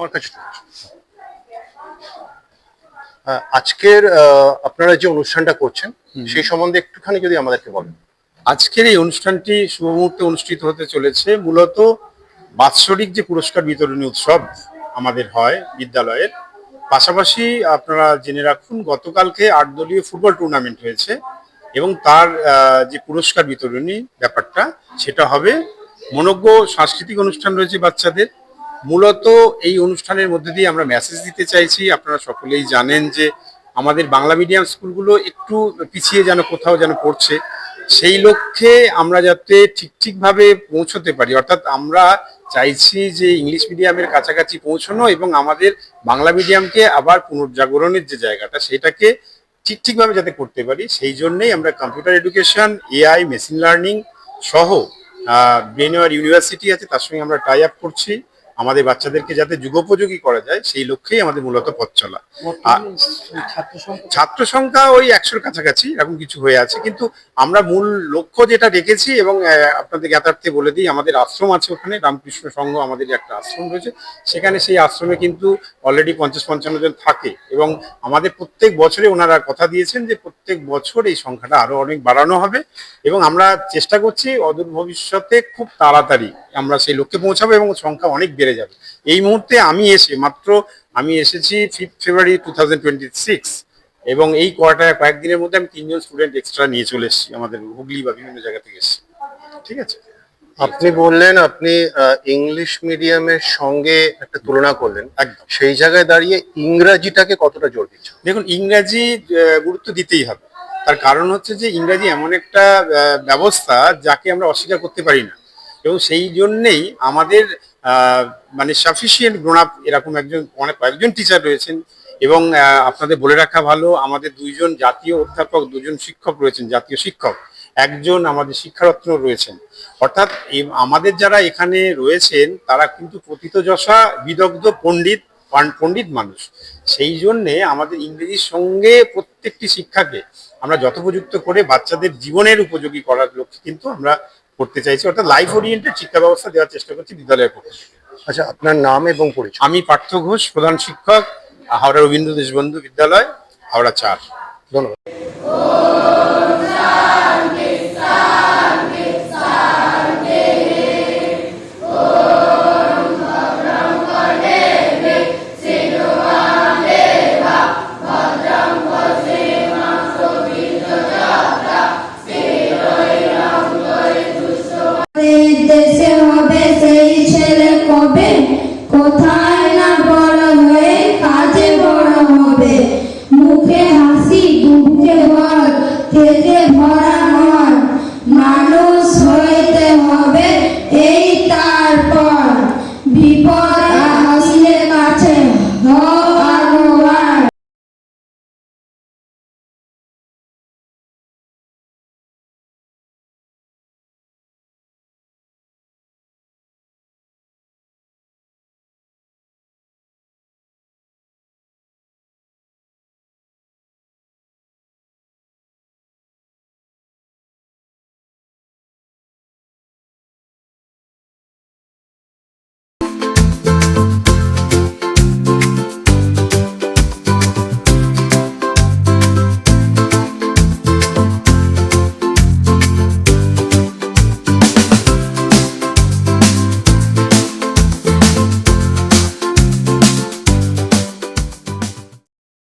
আমার কাছে আজকের আপনারা যে অনুষ্ঠানটা করছেন সেই সম্বন্ধে একটুখানি যদি আমাদেরকে বলেন। আজকের এই অনুষ্ঠানটি শুভ মুহূর্তে অনুষ্ঠিত হতে চলেছে। মূলত বাৎসরিক যে পুরস্কার বিতরণী উৎসব আমাদের হয় বিদ্যালয়ের, পাশাপাশি আপনারা জেনে রাখুন গতকালকে 8 দলীয় ফুটবল টুর্নামেন্ট হয়েছে এবং তার যে পুরস্কার বিতরণী ব্যাপারটা সেটা হবে। মনোজ্ঞ সাংস্কৃতিক অনুষ্ঠান রয়েছে বাচ্চাদের। মূলত এই অনুষ্ঠানের মধ্যে দিয়ে আমরা মেসেজ দিতে চাইছি, আপনারা সকলেই জানেন যে আমাদের বাংলা মিডিয়াম স্কুলগুলো একটু পিছিয়ে যেন কোথাও যেন পড়ছে, সেই লক্ষ্যে আমরা যাতে ঠিকভাবে পৌঁছতে পারি, অর্থাৎ আমরা চাইছি যে ইংলিশ মিডিয়ামের কাছাকাছি পৌঁছানো এবং আমাদের বাংলা মিডিয়ামকে আবার পুনর্জাগরণের যে জায়গাটা সেটাকে ঠিকভাবে যাতে করতে পারি, সেই জন্যই আমরা computer education, AI, machine learning সহ ব্রেনওয়্যার ইউনিভার্সিটি আছে তার সঙ্গে আমরা টাই আপ করছি আমাদের বাচ্চাদেরকে যাতে যুগোপযোগী করা যায়, সেই লক্ষ্যেই আমাদের মূলত পথ চলা। ছাত্র সংখ্যা ওই 100-র কাছাকাছি এরকম কিছু হয়ে আছে, কিন্তু আমরা মূল লক্ষ্য যেটা রেখেছি এবং আপনাদের জ্ঞাতার্থে বলে দিই, আমাদের আশ্রম আছে ওখানে, রামকৃষ্ণ সংঘ আমাদের একটা আশ্রম রয়েছে, সেখানে সেই আশ্রমে কিন্তু অলরেডি 50-55 জন থাকে এবং আমাদের প্রত্যেক বছরে ওনারা কথা দিয়েছেন যে প্রত্যেক বছর এই সংখ্যাটা আরো অনেক বাড়ানো হবে এবং আমরা চেষ্টা করছি অদূর ভবিষ্যতে খুব তাড়াতাড়ি আমরা সেই লক্ষ্যে পৌঁছাবো এবং সংখ্যা অনেক বেড়ে যাবে। এই মুহূর্তে আমি এসেছি 5 ফেব্রুয়ারি 2026 এবং এই কয়েকদিনের মধ্যে আমি 3 জন স্টুডেন্ট এক্সট্রা নিয়ে চলে এসেছি আমাদের হুগলি বা বিভিন্ন জায়গা থেকে এসেছি। ঠিক আছে, আপনি বললেন আপনি ইংলিশ মিডিয়ামের সঙ্গে একটা তুলনা করলেন, একদম সেই জায়গায় দাঁড়িয়ে ইংরাজিটাকে কতটা জোর দিচ্ছেন? দেখুন, ইংরাজি গুরুত্ব দিতেই হবে। তার কারণ হচ্ছে যে ইংরাজি এমন একটা ব্যবস্থা যাকে আমরা অস্বীকার করতে পারি না এবং সেই জন্যেই আমাদের মানে সাফিসিয়েন্ট গ্রোন আপ এরকম কয়েকজন টিচার রয়েছেন এবং আপনাদের বলে রাখা ভালো, আমাদের 2 জন জাতীয় অধ্যাপক, 2 জন শিক্ষক রয়েছেন, জাতীয় শিক্ষক, একজন আমাদের শিক্ষারত্ন রয়েছেন। অর্থাৎ আমাদের যারা এখানে রয়েছেন তারা কিন্তু প্রথিতযশা বিদগ্ধ পণ্ডিত মানুষ। সেই জন্যে আমাদের ইংরেজির সঙ্গে প্রত্যেকটি শিক্ষাকে আমরা যথোপযুক্ত করে বাচ্চাদের জীবনের উপযোগী করার লক্ষ্যে কিন্তু আমরা করতে চাইছি, অর্থাৎ লাইফ ওরিয়েন্টেড শিক্ষা ব্যবস্থা দেওয়ার চেষ্টা করছি বিদ্যালয়ের পক্ষে। আচ্ছা, আপনার নাম এবং পরিচয়? আমি পার্থ ঘোষ, প্রধান শিক্ষক, হাওড়া রবীন্দ্র দেশবন্ধু বিদ্যালয়, হাওড়া 4। ধন্যবাদ।